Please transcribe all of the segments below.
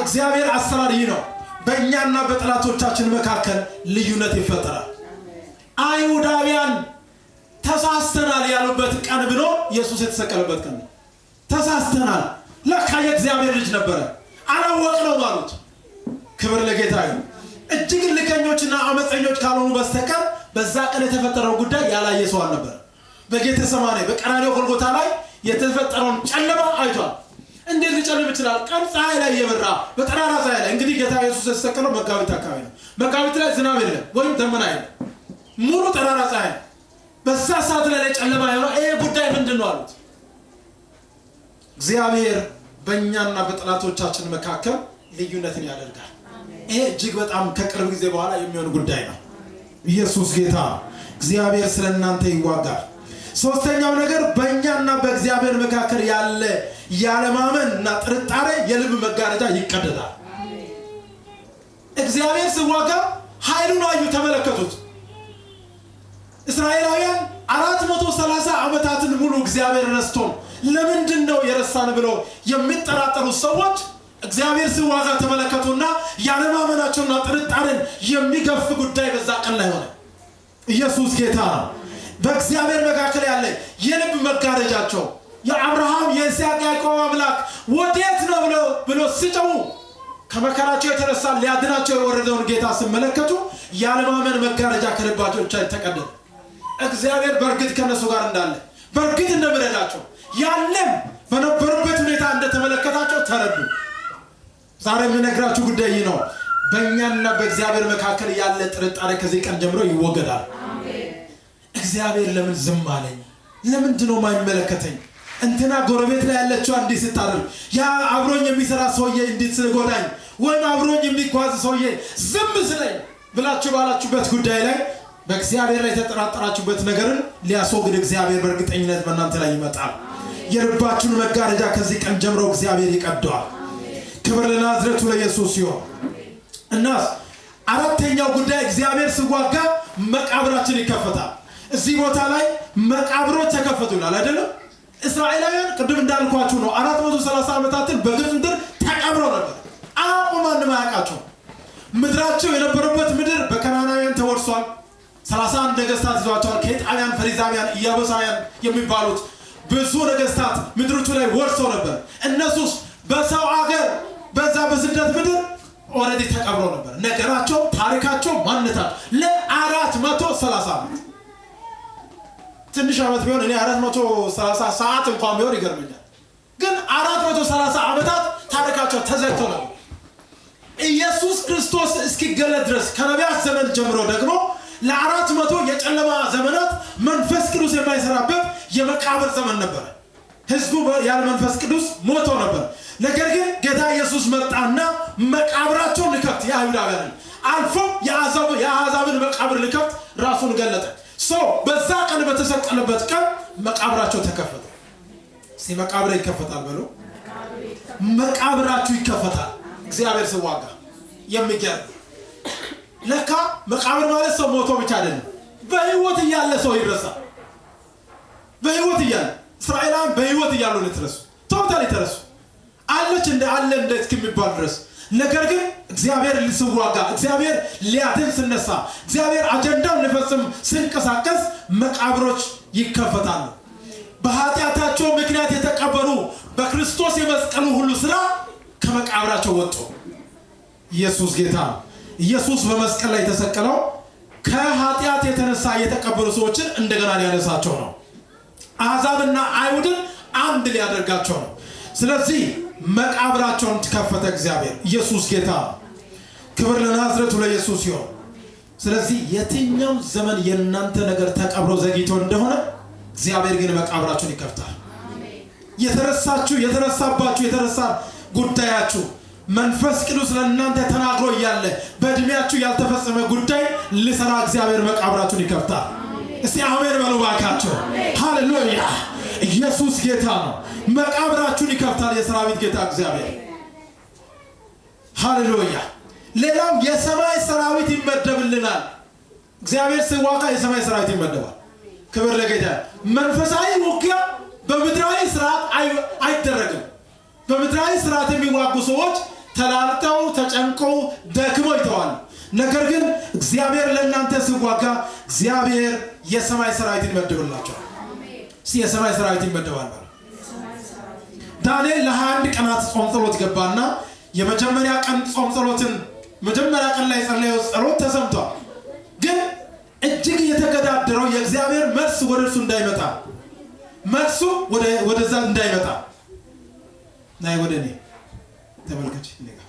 የእግዚአብሔር አሰራር ይህ ነው። በእኛና በጠላቶቻችን መካከል ልዩነት ይፈጠራል። አይሁዳውያን ተሳስተናል ያሉበት ቀን ብሎ ኢየሱስ የተሰቀለበት ቀን ነው። ተሳስተናል፣ ለካ የእግዚአብሔር ልጅ ነበረ፣ አላወቅነው ማለት። ክብር ለጌታ ይሁን። እጅግ ልከኞችና አመፀኞች ካልሆኑ በስተቀር በዛ ቀን የተፈጠረው ጉዳይ ያላየ ሰው አልነበረ። በጌተሰማኔ በቀራንዮ ጎልጎታ ላይ የተፈጠረውን ጨለማ አይቷል። እንዴት ሊጨልም ይችላል? ቀን ፀሐይ ላይ የበራ በጠራራ ፀሐይ ላይ። እንግዲህ ጌታ ኢየሱስ የተሰቀለው መጋቢት አካባቢ ነው። መጋቢት ላይ ዝናብ የለም ወይም ደመና የለም፣ ሙሉ ጠራራ ፀሐይ። በዛ ሰዓት ላይ ጨለማ የሆነው ይሄ ጉዳይ ምንድን ነው አሉት። እግዚአብሔር በእኛና በጠላቶቻችን መካከል ልዩነትን ያደርጋል። ይሄ እጅግ በጣም ከቅርብ ጊዜ በኋላ የሚሆን ጉዳይ ነው። ኢየሱስ ጌታ። እግዚአብሔር ስለእናንተ ይዋጋል። ሶስተኛው ነገር በእኛና በእግዚአብሔር መካከል ያለ ያለማመንና ጥርጣሬ የልብ መጋረጃ ይቀደዳል። እግዚአብሔር ሲዋጋ ኃይሉን አዩ፣ ተመለከቱት። እስራኤላውያን 430 ዓመታትን ሙሉ እግዚአብሔር ረስቶን ለምንድን ነው የረሳን ብለው የሚጠራጠሩት ሰዎች እግዚአብሔር ሲዋጋ ተመለከቱና ያለማመናቸውና ጥርጣሬን የሚገፍ ጉዳይ በዛ ቀን ላይ ሆነ። ኢየሱስ ጌታ ነው። በእግዚአብሔር መካከል ያለ የልብ መጋረጃቸው የአብርሃም የይስሐቅ ያዕቆብ አምላክ ወዴት ነው ብሎ ሲጮሁ ከመከራቸው የተነሳ ሊያድናቸው የወረደውን ጌታ ሲመለከቱ ያለማመን መጋረጃ ከልባቸው ተቀደደ። እግዚአብሔር በእርግጥ ከነሱ ጋር እንዳለ በእርግጥ እንደሚረዳቸው ያለም በነበሩበት ሁኔታ እንደተመለከታቸው ተረዱ። ዛሬ የምነግራችሁ ጉዳይ ነው። በእኛና በእግዚአብሔር መካከል ያለ ጥርጣሬ ከዚህ ቀን ጀምሮ ይወገዳል። እግዚአብሔር ለምን ዝም አለኝ? ለምንድን ነው የማይመለከተኝ? እንትና ጎረቤት ላይ ያለችው እንዲህ ስታደርግ፣ ያ አብሮኝ የሚሰራ ሰውዬ እንዲህ ስለጎዳኝ፣ ወይም አብሮኝ የሚጓዝ ሰውዬ ዝም ስለኝ ብላችሁ ባላችሁበት ጉዳይ ላይ በእግዚአብሔር ላይ የተጠራጠራችሁበት ነገርን ሊያስወግድ እግዚአብሔር በእርግጠኝነት በእናንተ ላይ ይመጣል። የልባችሁን መጋረጃ ከዚህ ቀን ጀምሮ እግዚአብሔር ይቀደዋል። ክብር ለናዝሬቱ ለኢየሱስ ይሁን። እናስ አራተኛው ጉዳይ እግዚአብሔር ሲዋጋ መቃብራችን ይከፈታል። እዚህ ቦታ ላይ መቃብሮች ተከፈቱናል አይደለም? እስራኤላውያን ቅድም እንዳልኳችሁ ነው 430 ዓመታትን በግብፅ ምድር ተቀብረው ነበር። አሁን ማንም አያውቃቸው። ምድራቸው የነበረበት ምድር በከናናውያን ተወርሷል። 31 ነገስታት ይዟቸዋል። ኬጣውያን፣ ፈሪዛውያን፣ ኢያቡሳውያን የሚባሉት ብዙ ነገስታት ምድሮቹ ላይ ወርሰው ነበር። እነሱስ በሰው አገር በዛ በስደት ምድር ኦሬዲ ተቀብረው ነበር። ነገራቸው፣ ታሪካቸው፣ ማንነታቸው ለ430 ዓመት ትንሽ ዓመት ቢሆን እኔ 430 ሰዓት እንኳን ቢሆን ይገርመኛል። ግን 430 ዓመታት ታሪካቸው ተዘግቶ ነበር። ኢየሱስ ክርስቶስ እስኪገለጥ ድረስ ከነቢያት ዘመን ጀምሮ ደግሞ ለ400 የጨለማ ዘመናት መንፈስ ቅዱስ የማይሰራበት የመቃብር ዘመን ነበር። ህዝቡ ያለ መንፈስ ቅዱስ ሞቶ ነበር። ነገር ግን ጌታ ኢየሱስ መጣና መቃብራቸውን ሊከፍት የአይሁዳውያንን አልፎ የአሕዛብን መቃብር ሊከፍት ራሱን ገለጠ። በዛ ቀን በተሰቀለበት ቀን መቃብራቸው ተከፈተ። መቃብር ይከፈታል በሉ። መቃብራችሁ ይከፈታል። እግዚአብሔር ሲዋጋ የሚገርም ለካ መቃብር ማለት ሰው ሞቶ ብቻ አይደለም፣ በህይወት እያለ ሰው ይረሳል። በህይወት እያለ እስራኤላውያን በህይወት እያሉ ነው የተረሱ፣ ቶታሊ ተረሱ። አለች እንደ አለ እንደ እስከሚባል ድረስ። ነገር ግን እግዚአብሔር ሲዋጋ፣ እግዚአብሔር ሊያድን ሲነሳ፣ እግዚአብሔር አጀንዳውን ሊፈጽም ሲንቀሳቀስ መቃብሮች ይከፈታሉ። በኃጢአታቸው ምክንያት የተቀበሩ በክርስቶስ የመስቀሉ ሁሉ ስራ ከመቃብራቸው ወጡ። ኢየሱስ ጌታ። ኢየሱስ በመስቀል ላይ የተሰቀለው ከኃጢአት የተነሳ የተቀበሉ ሰዎችን እንደገና ሊያነሳቸው ነው። አሕዛብና አይሁድን አንድ ሊያደርጋቸው ነው። ስለዚህ መቃብራቸውን ተከፈተ እግዚአብሔር። ኢየሱስ ጌታ። ክብር ለናዝሬቱ ለኢየሱስ ይሁን። ስለዚህ የትኛው ዘመን የእናንተ ነገር ተቀብሮ ዘግይቶ እንደሆነ እግዚአብሔር ግን መቃብራችሁን ይከፍታል። የተረሳችሁ የተረሳባችሁ የተረሳ ጉዳያችሁ መንፈስ ቅዱስ ለእናንተ ተናግሮ እያለ በእድሜያችሁ ያልተፈጸመ ጉዳይ ሊሰራ እግዚአብሔር መቃብራችሁን ይከፍታል። እስቲ አሜን በሉ ባካችሁ። ሃሌሉያ! ኢየሱስ ጌታ ነው። መቃብራችሁን ይከፍታል የሰራዊት ጌታ እግዚአብሔር። ሃሌሉያ! ሌላም የሰማይ ሰራዊት ይመደብልናል። እግዚአብሔር ሲዋጋ የሰማይ ሰራዊት ይመደባል። ክብር ለጌታ። መንፈሳዊ ውጊያ በምድራዊ ስርዓት አይደረግም። በምድራዊ ስርዓት የሚዋጉ ሰዎች ተላልተው ተጨንቀው ደክመው ይተዋል። ነገር ግን እግዚአብሔር ለእናንተ ሲዋጋ እግዚአብሔር የሰማይ ሰራዊትን ይመድብላችኋል። የሰማይ ሰራዊት ይመድባል። ዳንኤል ለ21 ቀናት ጾም ጸሎት ገባና የመጀመሪያ ቀን ጾም ጸሎትን መጀመሪያ ቀን ላይ ጸለየው ጸሎት ተሰምቷል። ግን እጅግ የተገዳደረው የእግዚአብሔር መልስ ወደሱ እንዳይመጣ መልሱ ወደዛ እንዳይመጣ ናይ ወደኔ ተመልከች ለጋ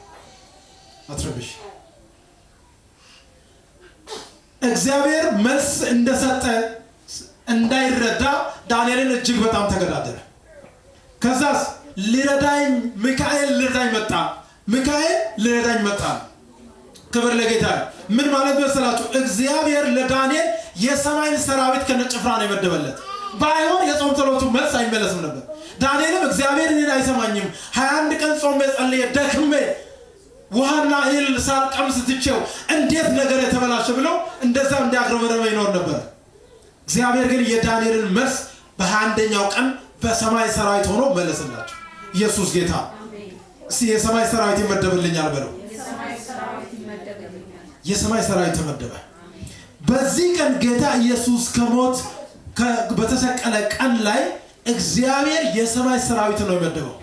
አትረብሽ እግዚአብሔር መልስ እንደሰጠ እንዳይረዳ ዳንኤልን እጅግ በጣም ተገዳደረ። ከዛስ ሊረዳኝ ሚካኤል ሊረዳኝ መጣ። ሚካኤል ሊረዳኝ መጣ። ክብር ለጌታ። ምን ማለት መሰላችሁ? እግዚአብሔር ለዳንኤል የሰማይን ሰራዊት ከነጭፍራ ነው የመደበለት። ባይሆን የጾም ጸሎቱ መልስ አይመለስም ነበር። ዳንኤልም እግዚአብሔር እኔን አይሰማኝም 21 ቀን ጾም ጸልዬ ደክሜ ውሃና እህል ሳልቀምስ ትቼው እንዴት ነገር የተበላሸ ብሎ እንደዛ እንዲያግረመረመ ይኖር ነበር። እግዚአብሔር ግን የዳንኤልን መልስ በ21ኛው ቀን በሰማይ ሰራዊት ሆኖ መለሰላቸው። ኢየሱስ ጌታ። የሰማይ ሰራዊት ይመደብልኛል በለው። የሰማይ ሰራዊት ተመደበ። በዚህ ቀን ጌታ ኢየሱስ ከሞት በተሰቀለ ቀን ላይ እግዚአብሔር የሰማይ ሰራዊት ነው የመደበው።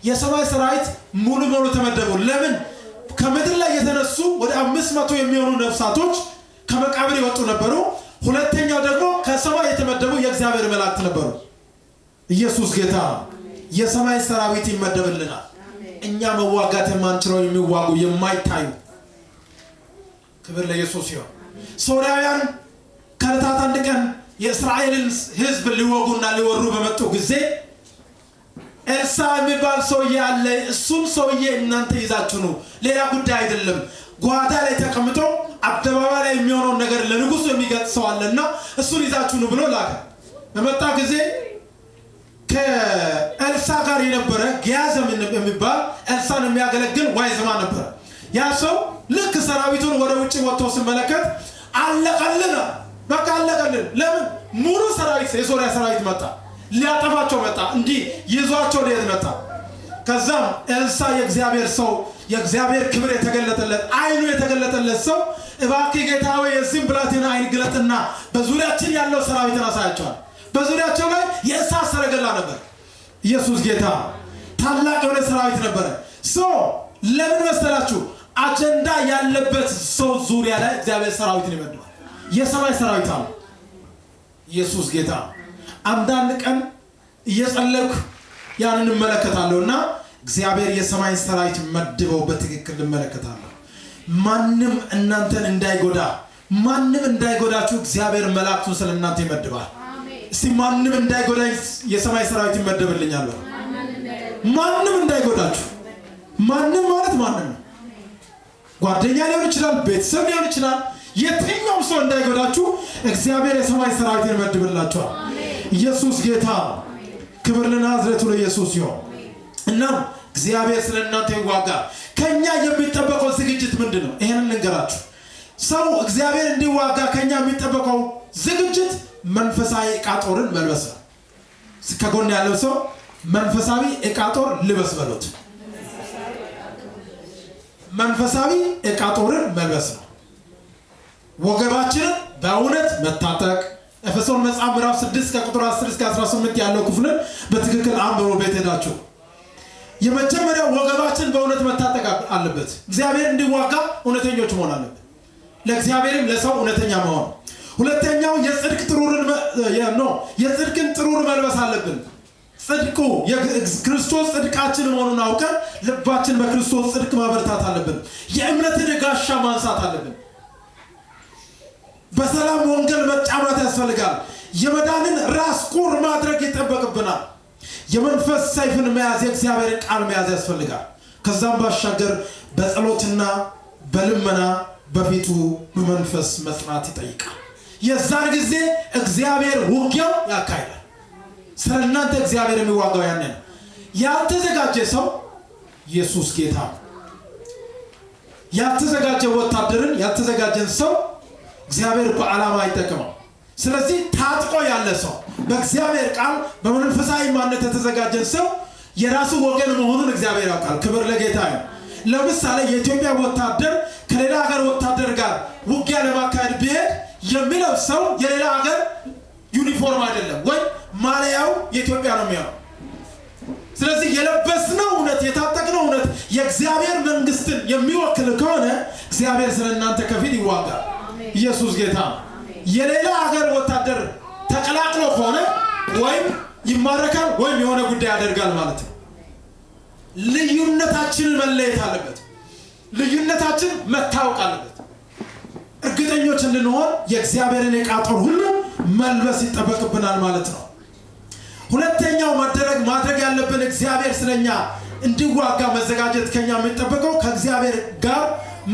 የሰማይ ሰራዊት ሙሉ ሙሉ ተመደቡ። ለምን? ከምድር ላይ የተነሱ ወደ 500 የሚሆኑ ነፍሳቶች ከመቃብር ይወጡ ነበሩ። ሁለተኛው ደግሞ ከሰማይ የተመደቡ የእግዚአብሔር መላእክት ነበሩ። ኢየሱስ ጌታ። የሰማይ ሰራዊት ይመደብልናል። እኛ መዋጋት የማንችለው የሚዋጉ የማይታዩ ክብር ለኢየሱስ ይሁን። ሶርያውያን ከዕለታት አንድ ቀን የእስራኤልን ሕዝብ ሊወጉና ሊወሩ በመጡ ጊዜ ኤልሳ የሚባል ሰውዬ አለ። እሱም ሰውዬ እናንተ ይዛችሁ ነው፣ ሌላ ጉዳይ አይደለም። ጓዳ ላይ ተቀምጦ አደባባይ ላይ የሚሆነው ነገር ለንጉሱ የሚገልጽ ሰው አለና እሱን ይዛችሁ ነው ብሎ ላከ። በመጣ ጊዜ ከኤልሳ ጋር የነበረ ጊያዝ የሚባል ኤልሳን የሚያገለግል ዋይዝማ ነበር። ያ ሰው ልክ ሰራዊቱን ወደ ውጪ ወጥቶ ሲመለከት አለቀልን፣ በቃ አለቀልን። ለምን? ሙሉ ሰራዊት የሶሪያ ሰራዊት መጣ፣ ሊያጠፋቸው መጣ፣ እንዲህ ይዟቸው ሊሄድ መጣ። ከዛም ኤልሳ የእግዚአብሔር ሰው የእግዚአብሔር ክብር የተገለጠለት አይኑ የተገለጠለት ሰው እባክህ ጌታ ሆይ የዚህን ብላቴና አይን ግለጥና በዙሪያችን ያለው ሰራዊትን አሳያቸዋል። በዙሪያቸው ላይ የእሳት ሰረገላ ነበር። ኢየሱስ ጌታ። ታላቅ የሆነ ሰራዊት ነበረ። ለምን መሰላችሁ? አጀንዳ ያለበት ሰው ዙሪያ ላይ እግዚአብሔር ሰራዊትን ይመድባል። የሰማይ ሰራዊት አለ። ኢየሱስ ጌታ። አንዳንድ ቀን እየጸለይኩ ያንን እመለከታለሁና እግዚአብሔር የሰማይ ሰራዊት መድበው በትክክል እመለከታለሁ። ማንም እናንተን እንዳይጎዳ ማንም እንዳይጎዳችሁ እግዚአብሔር መላእክቱን ስለእናንተ ይመድባል። እስቲ ማንም እንዳይጎዳኝ የሰማይ ሰራዊት ይመድብልኛል። ማንም እንዳይጎዳችሁ። ማንም ማለት ማንም ነው። ጓደኛ ሊሆን ይችላል፣ ቤተሰብ ሊሆን ይችላል። የትኛውም ሰው እንዳይጎዳችሁ እግዚአብሔር የሰማይ ሰራዊትን ይመድብላችኋል። ኢየሱስ ጌታ። ክብር ለናዝሬቱ ለኢየሱስ ይሁን። እና እግዚአብሔር ስለእናንተ ይዋጋል። ከኛ የሚጠበቀው ዝግጅት ምንድነው? ይሄንን ልንገራችሁ። ሰው እግዚአብሔር እንዲዋጋ ከኛ የሚጠበቀው ዝግጅት መንፈሳዊ ዕቃ ጦርን መልበስ ነው። ከጎን ያለው ሰው መንፈሳዊ ዕቃ ጦር ልበስ በሉት። መንፈሳዊ ዕቃ ጦርን መልበስ ነው። ወገባችንን በእውነት መታጠቅ። ኤፌሶን መጽሐፍ ምዕራፍ 6 ከቁጥር 10 እስከ 18 ያለው ክፍልን በትክክል አንብቡ ቤት ሄዳችሁ። የመጀመሪያው ወገባችን በእውነት መታጠቅ አለበት። እግዚአብሔር እንዲዋጋ እውነተኞች መሆን አለበት። ለእግዚአብሔርም ለሰው እውነተኛ መሆን። ሁለተኛው የጽድቅን ጥሩር መልበስ አለብን። ጽድቁ የክርስቶስ ጽድቃችን መሆኑን አውቀን ልባችን በክርስቶስ ጽድቅ ማበርታት አለብን። የእምነትን ጋሻ ማንሳት አለብን። በሰላም ወንጌል መጫማት ያስፈልጋል። የመዳንን ራስ ቁር ማድረግ ይጠበቅብናል። የመንፈስ ሰይፍን መያዝ፣ የእግዚአብሔርን ቃል መያዝ ያስፈልጋል። ከዛም ባሻገር በጸሎትና በልመና በፊቱ በመንፈስ መጽናት ይጠይቃል። የዛን ጊዜ እግዚአብሔር ውጊያው ያካሂዳል። ስለእናንተ እግዚአብሔር የሚዋጋው ያኔ ነው። ያልተዘጋጀ ሰው ኢየሱስ ጌታ። ያልተዘጋጀ ወታደርን ያልተዘጋጀን ሰው እግዚአብሔር በዓላማ አይጠቀመው። ስለዚህ ታጥቆ ያለ ሰው በእግዚአብሔር ቃል በመንፈሳዊ ማንነት የተዘጋጀን ሰው የራሱ ወገን መሆኑን እግዚአብሔር ያውቃል። ክብር ለጌታ ይሁን። ለምሳሌ የኢትዮጵያ ወታደር ከሌላ ሀገር ወታደር ጋር ውጊያ ለማካሄድ ቢሄድ የሚለብሰው የሌላ ሀገር ዩኒፎርም አይደለም ወይ ማሊያው የኢትዮጵያ ነው የሚሆነው። ስለዚህ የለበስነው እውነት የታጠቅነው እውነት የእግዚአብሔር መንግስትን የሚወክል ከሆነ እግዚአብሔር ስለእናንተ ከፊት ይዋጋል። ኢየሱስ ጌታ። የሌላ ሀገር ወታደር ተቀላቅሎ ከሆነ ወይም ይማረካል ወይም የሆነ ጉዳይ ያደርጋል ማለት ነው። ልዩነታችንን መለየት አለበት። ልዩነታችን መታወቅ አለበት። እርግጠኞች እንድንሆን የእግዚአብሔርን ዕቃ ጦር ሁሉ መልበስ ይጠበቅብናል ማለት ነው። ሁለተኛው ማድረግ ያለብን እግዚአብሔር ስለኛ እንዲዋጋ መዘጋጀት ከኛ የሚጠበቀው ከእግዚአብሔር ጋር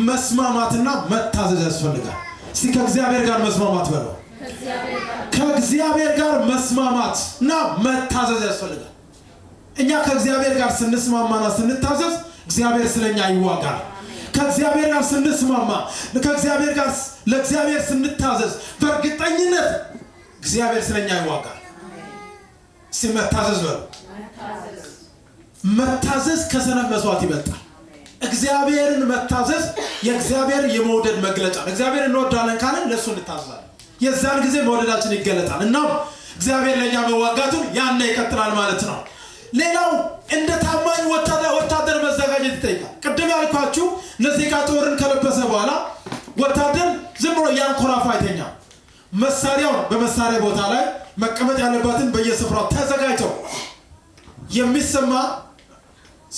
መስማማትና መታዘዝ ያስፈልጋል። እስቲ ከእግዚአብሔር ጋር መስማማት በለው። ከእግዚአብሔር ጋር መስማማትና መታዘዝ ያስፈልጋል። እኛ ከእግዚአብሔር ጋር ስንስማማና ስንታዘዝ እግዚአብሔር ስለኛ ይዋጋል። ከእግዚአብሔር ጋር ስንስማማ ከእግዚአብሔር ጋር ለእግዚአብሔር ስንታዘዝ በእርግጠኝነት እግዚአብሔር ስለኛ ይዋጋል። ሲመታዘዝ በለው። መታዘዝ ከሰነፍ መስዋዕት ይበልጣል። እግዚአብሔርን መታዘዝ የእግዚአብሔር የመውደድ መግለጫ ነው። እግዚአብሔር እንወዳለን ካለን ለሱ እንታዘዛለን። የዛን ጊዜ መውደዳችን ይገለጣል እና እግዚአብሔር ለኛ መዋጋቱን ያኔ ይቀጥላል ማለት ነው። ሌላው እንደ ታማኝ ወታደር መዘጋጀት ይጠይቃል። ቅድም ያልኳችሁ እነዚህ ዕቃ ጦርን ከለበሰ በኋላ ወታደር ዝም ብሎ ያንኮራፋ አይተኛም። መሳሪያውን በመሳሪያ ቦታ ላይ መቀመጥ ያለባትን በየስፍራው ተዘጋጅተው የሚሰማ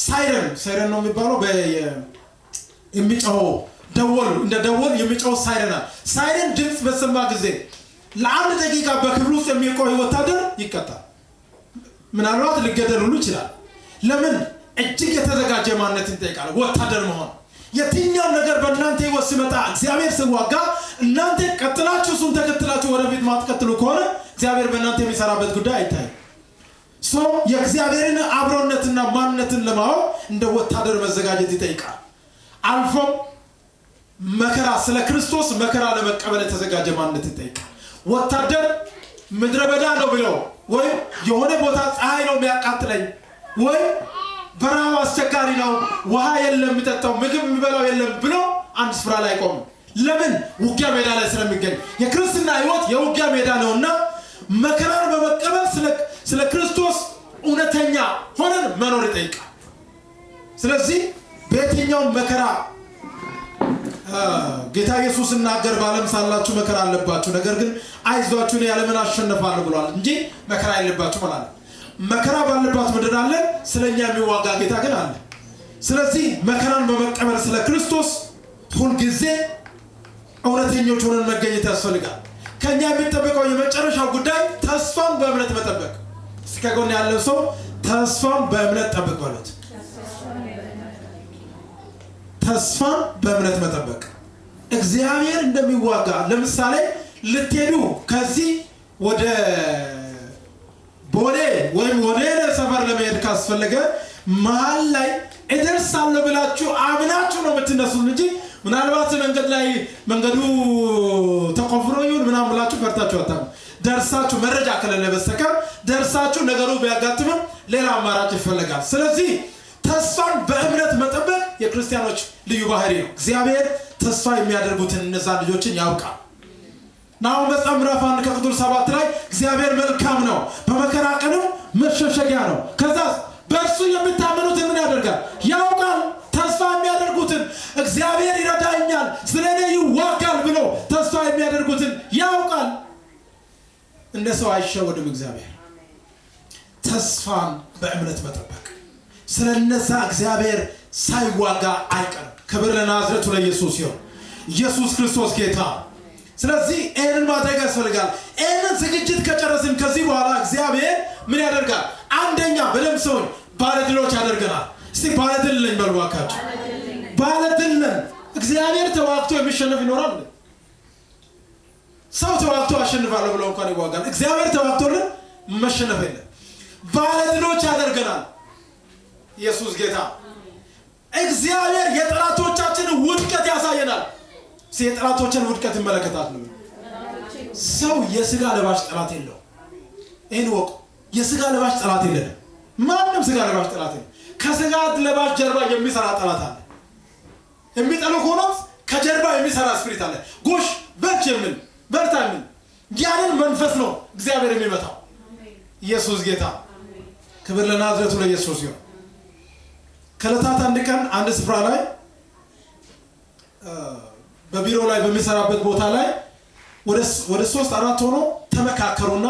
ሳይረን ነው የሚባለው የሚጮኸው ደወል እንደ ደወል የሚጮኸው ሳይረን ድምፅ በሰማ ጊዜ ለአንድ ደቂቃ በክፍል ውስጥ የሚቆይ ወታደር ይቀጣል። ምናልባት ሊገደል ሁሉ ይችላል። ለምን? እጅግ የተዘጋጀ ማንነትን ይጠይቃል ወታደር መሆን። የትኛው ነገር በእናንተ ህይወት ሲመጣ እግዚአብሔር ሲዋጋ እናንተ ቀጥላችሁ እሱን ተከትላችሁ ወደፊት ማትቀጥሉ ከሆነ እግዚአብሔር በእናንተ የሚሰራበት ጉዳይ አይታይም። ሰው የእግዚአብሔርን አብሮነትና ማንነትን ለማወቅ እንደ ወታደር መዘጋጀት ይጠይቃል። አልፎም መከራ ስለ ክርስቶስ መከራ ለመቀበል የተዘጋጀ ማንነት ይጠይቃል። ወታደር ምድረ በዳ ነው ብለው ወይ የሆነ ቦታ ፀሐይ ነው የሚያቃጥለኝ ወይ በረሃብ አስቸጋሪ ነው ውሃ የለም የሚጠጣው ምግብ የሚበላው የለም ብሎ አንድ ስፍራ ላይ ቆም። ለምን? ውጊያ ሜዳ ላይ ስለሚገኝ። የክርስትና ህይወት የውጊያ ሜዳ ነውና መከራን በመቀበል ስለ ክርስቶስ እውነተኛ ሆነን መኖር ይጠይቃል። ስለዚህ በየትኛው መከራ ጌታ ኢየሱስ እናገር በዓለም ሳላችሁ መከራ አለባችሁ ነገር ግን አይዟችሁ ነው ያለምን አሸነፋለሁ ብሏል እንጂ መከራ የለባችሁ ማለት ነው። መከራ ባለባት ምድር አለ፣ ስለኛ የሚዋጋ ጌታ ግን አለ። ስለዚህ መከራን በመቀበል ስለ ክርስቶስ ሁሉ ጊዜ እውነተኞች ሆነን መገኘት ያስፈልጋል። ከኛ የሚጠበቀው የመጨረሻው ጉዳይ ተስፋን በእምነት መጠበቅ። እስከ ጎን ያለው ሰው ተስፋን በእምነት ጠብቅ ማለት ተስፋን በእምነት መጠበቅ እግዚአብሔር እንደሚዋጋ። ለምሳሌ ልትሄዱ ከዚህ ወደ ቦሌ ወይም ወደ ሰፈር ለመሄድ ካስፈለገ መሃል ላይ እደርሳለሁ ብላችሁ አምናችሁ ነው የምትነሱት እንጂ ምናልባት መንገድ ላይ መንገዱ ተቆፍሮ ይሁን ምናምን ብላችሁ ፈርታችሁ አታም። ደርሳችሁ መረጃ ከሌለ በስተቀር ደርሳችሁ ነገሩ ቢያጋጥምም ሌላ አማራጭ ይፈልጋል። ስለዚህ ተስፋን በእምነት መጠበቅ የክርስቲያኖች ልዩ ባህሪ ነው። እግዚአብሔር ተስፋ የሚያደርጉትን እነዛ ልጆችን ያውቃል። ናሁም መጽሐፍ ምዕራፍ 1 ከቁጥር 7 ላይ እግዚአብሔር መልካም ነው፣ በመከራ ቀንም መሸሸጊያ ነው። ከዛ በእርሱ የሚታመኑትን ምን ያደርጋል? ያውቃል። ተስፋ የሚያደርጉትን እግዚአብሔር ይረዳኛል፣ ስለኔ ይዋጋል ብሎ ተስፋ የሚያደርጉትን ያውቃል። እንደ ሰው አይሸወድም እግዚአብሔር። ተስፋን በእምነት መጠበቅ ስለነዛ እግዚአብሔር ሳይዋጋ አይቀርም። ክብር ለናዝሬቱ ለኢየሱስ ይሁን። ኢየሱስ ክርስቶስ ጌታ። ስለዚህ ይህንን ማድረግ ያስፈልጋል። ይህንን ዝግጅት ከጨረስን ከዚህ በኋላ እግዚአብሔር ምን ያደርጋል? አንደኛ በደም ሰውን ባለድሎች ያደርገናል። እስቲ ባለድል ነኝ በሉ እባካችሁ። ባለድል ነን። እግዚአብሔር ተዋግቶ የሚሸነፍ ይኖራል? ሰው ተዋግቶ አሸንፋለሁ ብሎ እንኳን ይዋጋል። እግዚአብሔር ተዋግቶልን መሸነፍ የለም። ባለድሎች ያደርገናል። ኢየሱስ ጌታ። እግዚአብሔር የጠላቶቻችንን ውድቀት ያሳየናል። የጠላቶችን ውድቀት ይመለከታል። ሰው የስጋ ለባሽ ጠላት የለው። ይሄን ወቁ። የስጋ ለባሽ ጠላት የለም። ማንም ስጋ ለባሽ ጠላት የለም። ከስጋ ለባሽ ጀርባ የሚሰራ ጠላት አለ። የሚጠሉ ከሆነ ከጀርባ የሚሰራ ስፒሪት አለ። ጎሽ በርች የሚል በርታ የሚል ያንን መንፈስ ነው እግዚአብሔር የሚመታው። ኢየሱስ ጌታ። ክብር ለናዝሬቱ ለኢየሱስ ይሁን። ከዕለታት አንድ ቀን አንድ ስፍራ ላይ በቢሮ ላይ በሚሰራበት ቦታ ላይ ወደ 3-4 ሆኖ ተመካከሩና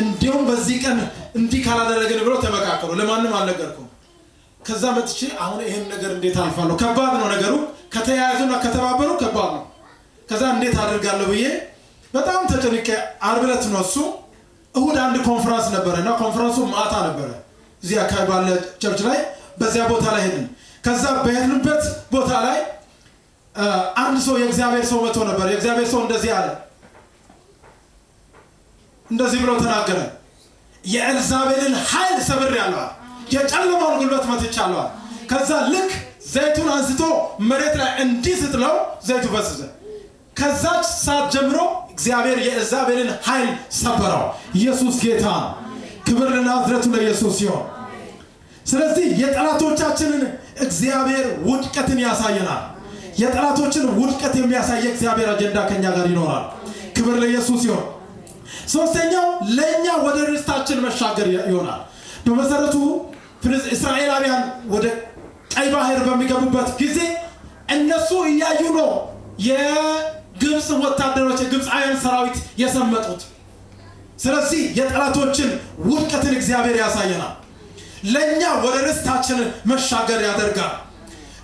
እንዲሁም በዚህ ቀን እንዲህ ካላደረገን ብለው ተመካከሩ። ለማንም አልነገርኩም። ከዛ መጥቼ አሁን ይሄን ነገር እንዴት አልፋለሁ? ከባድ ነው ነገሩ። ከተያያዙና ከተባበሩ ከባድ ነው። ከዛ እንዴት አደርጋለሁ ብዬ በጣም ተጨንቄ ዓርብ ዕለት ነው እሱ እሁድ አንድ ኮንፈረንስ ነበረና ኮንፈረንሱ ማታ ነበረ እዚህ አካባቢ ባለ ቸርች ላይ በዚያ ቦታ ላይ ሄድን። ከዛ በሄድንበት ቦታ ላይ አንድ ሰው የእግዚአብሔር ሰው መጥቶ ነበር። የእግዚአብሔር ሰው እንደዚህ አለ፣ እንደዚህ ብሎ ተናገረ። የኤልዛቤልን ኃይል ሰብሬያለሁ፣ የጨለማውን ጉልበት መትቻለሁ። ከዛ ልክ ዘይቱን አንስቶ መሬት ላይ እንዲህ ስትለው ዘይቱ ፈሰሰ። ከዛች ሰዓት ጀምሮ እግዚአብሔር የኤልዛቤልን ኃይል ሰበረው። ኢየሱስ ጌታ። ክብር ለናዝሬቱ ለኢየሱስ ይሁን። ስለዚህ የጠላቶቻችንን እግዚአብሔር ውድቀትን ያሳየናል። የጠላቶችን ውድቀት የሚያሳይ እግዚአብሔር አጀንዳ ከኛ ጋር ይኖራል። ክብር ለኢየሱስ ይሁን። ሶስተኛው ለኛ ወደ ርስታችን መሻገር ይሆናል። በመሰረቱ እስራኤላውያን ወደ ቀይ ባህር በሚገቡበት ጊዜ እነሱ እያዩ ነው የግብጽ ወታደሮች የግብጻውያን ሰራዊት የሰመጡት። ስለዚህ የጠላቶችን ውድቀትን እግዚአብሔር ያሳየናል። ለኛ ወደ ርስታችን መሻገር ያደርጋል።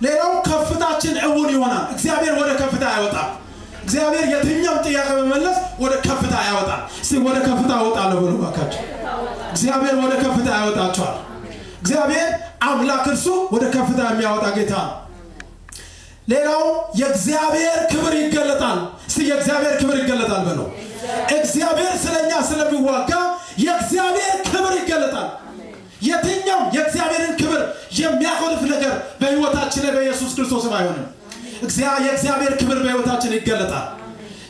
ሌላው ከፍታችን እውን ይሆናል። እግዚአብሔር ወደ ከፍታ ያወጣል። እግዚአብሔር የትኛውም ጥያቄ በመለስ ወደ ከፍታ ያወጣል። እስቲ ወደ ከፍታ ያወጣለሁ ብሎ ባካችሁ። እግዚአብሔር ወደ ከፍታ ያወጣቸዋል። እግዚአብሔር አምላክ እርሱ ወደ ከፍታ የሚያወጣ ጌታ ነው። ሌላው የእግዚአብሔር ክብር ይገለጣል። እስቲ የእግዚአብሔር ክብር ይገለጣል በለው። እግዚአብሔር ስለኛ ስለሚዋጋ የእግዚአብሔር ክብር ይገለጣል። የትኛው የእግዚአብሔርን ክብር የሚያጎድፍ ነገር በሕይወታችን በኢየሱስ ክርስቶስም አይሆንም። የእግዚአብሔር ክብር በሕይወታችን ይገለጣል።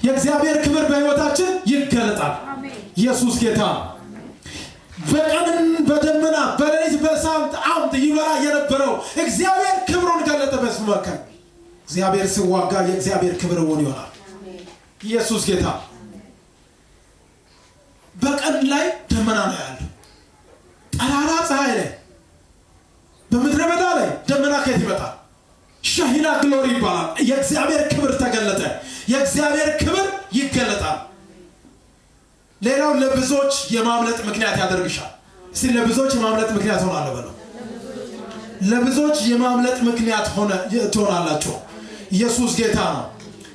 የእግዚአብሔር ክብር በሕይወታችን ይገለጣል። ኢየሱስ ጌታ። በቀን በደመና በሌሊት በእሳት አምድ ይበራ የነበረው እግዚአብሔር ክብሩን ገለጠ በሕዝቡ መካከል። እግዚአብሔር ሲዋጋ የእግዚአብሔር ክብር እውን ይሆናል። ኢየሱስ ጌታ። በቀን ላይ ደመና ነው ያለው። ጠራራ ፀሐይ ላይ በምድረ በዳ ላይ ደመና ከየት ይመጣል? ሻሂና ግሎሪ ይባላል። የእግዚአብሔር ክብር ተገለጠ። የእግዚአብሔር ክብር ይገለጣል። ሌላው ለብዙዎች የማምለጥ ምክንያት ያደርግሻል። እስቲ ለብዙዎች የማምለጥ ምክንያት ሆናለሁ በለው። ለብዙዎች የማምለጥ ምክንያት ትሆናላችሁ። ኢየሱስ ጌታ ነው።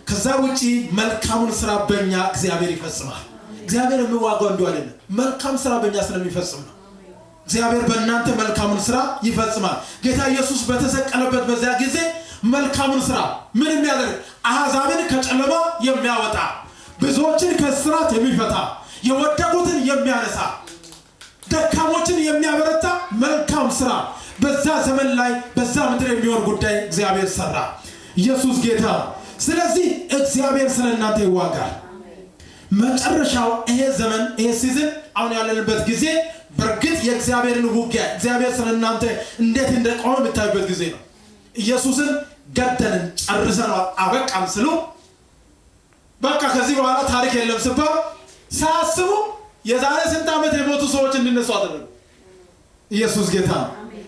ከዛ ውጪ መልካሙን ስራ በእኛ እግዚአብሔር ይፈጽማል። እግዚአብሔር የሚዋጋው እንዲሁ አይደለም፣ መልካም ስራ በእኛ ስለሚፈጽም ነው። እግዚአብሔር በእናንተ መልካሙን ስራ ይፈጽማል። ጌታ ኢየሱስ በተሰቀለበት በዚያ ጊዜ መልካሙን ስራ ምን የሚያደርግ? አሕዛብን ከጨለማ የሚያወጣ፣ ብዙዎችን ከእስራት የሚፈታ፣ የወደቁትን የሚያነሳ፣ ደካሞችን የሚያበረታ መልካም ስራ በዛ ዘመን ላይ በዛ ምድር የሚሆን ጉዳይ እግዚአብሔር ሰራ። ኢየሱስ ጌታ። ስለዚህ እግዚአብሔር ስለ እናንተ ይዋጋል። መጨረሻው ይሄ ዘመን ይሄ ሲዝን አሁን ያለንበት ጊዜ በርግጥ የእግዚአብሔርን ውጊያ እግዚአብሔር ስለ እናንተ እንዴት እንደቆመ የምታዩበት ጊዜ ነው። ኢየሱስን ገደልን ጨርሰናል አበቃም ስሉ በቃ ከዚህ በኋላ ታሪክ የለም ሲባል ሳያስቡ የዛሬ ስንት ዓመት የሞቱ ሰዎች እንዲነሱ አደረጉ። ኢየሱስ ጌታ።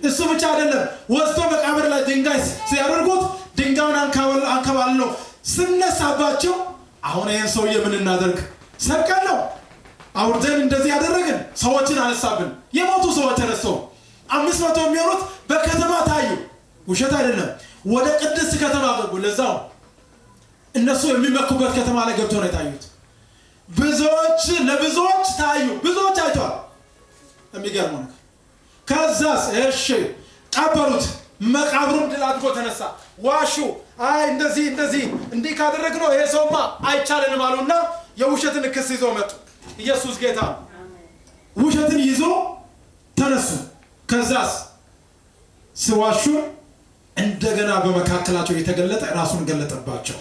እሱ ብቻ አይደለም፣ ወስዶ መቃብር ላይ ድንጋይ ሲያደርጉት ድንጋዩን አንከባልለው ስነሳባቸው አሁን ይሄን ሰውዬ ምን እናደርግ? ሰቀል ነው አውርደን እንደዚህ ያደረግን ሰዎችን አነሳብን። የሞቱ ሰዎች ተነስተው 500 የሚሆኑት በከተማ ታዩ። ውሸት አይደለም። ወደ ቅድስት ከተማ ገቡ። ለዛው እነሱ የሚመኩበት ከተማ ላይ ገብተው ነው የታዩት። ለብዙዎች ታዩ። ብዙዎች አይተዋል። የሚገርመው ነገር ከዛስ እሺ ቀበሩት። መቃብሩን ድል አድርጎ ተነሳ። ዋሹ። አይ እንዲህ ካደረግነው ይሄ ሰውማ አይቻልንም አሉና የውሸትን ክስ ይዘው መጡ። ኢየሱስ ጌታ። ውሸትን ይዞ ተነሱ። ከዛስ ሲዋሹ እንደገና በመካከላቸው የተገለጠ ራሱን ገለጠባቸው።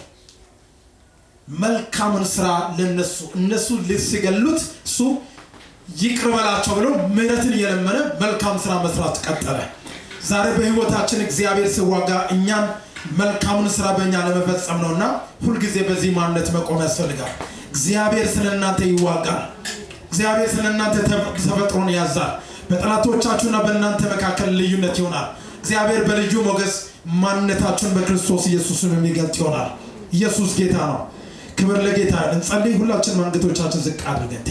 መልካምን ስራ ለነሱ እነሱ ሲገሉት እሱ ይቅር በላቸው ብሎ ምሕረትን እየለመነ መልካም ስራ መስራት ቀጠለ። ዛሬ በሕይወታችን እግዚአብሔር ሲዋጋ እኛን መልካሙን ስራ በእኛ ለመፈጸም ነውና ሁሉ ጊዜ በዚህ ማንነት መቆም ያስፈልጋል። እግዚአብሔር ስለናንተ ይዋጋል። እግዚአብሔር ስለናንተ ተፈጥሮን ያዛል። በጠላቶቻችሁና በእናንተ መካከል ልዩነት ይሆናል። እግዚአብሔር በልዩ ሞገስ ማንነታችሁን በክርስቶስ ኢየሱስም የሚገልጥ ይሆናል። ኢየሱስ ጌታ ነው። ክብር ለጌታ። እንጸልይ። ሁላችንም አንገቶቻችን ዝቅ አድርገን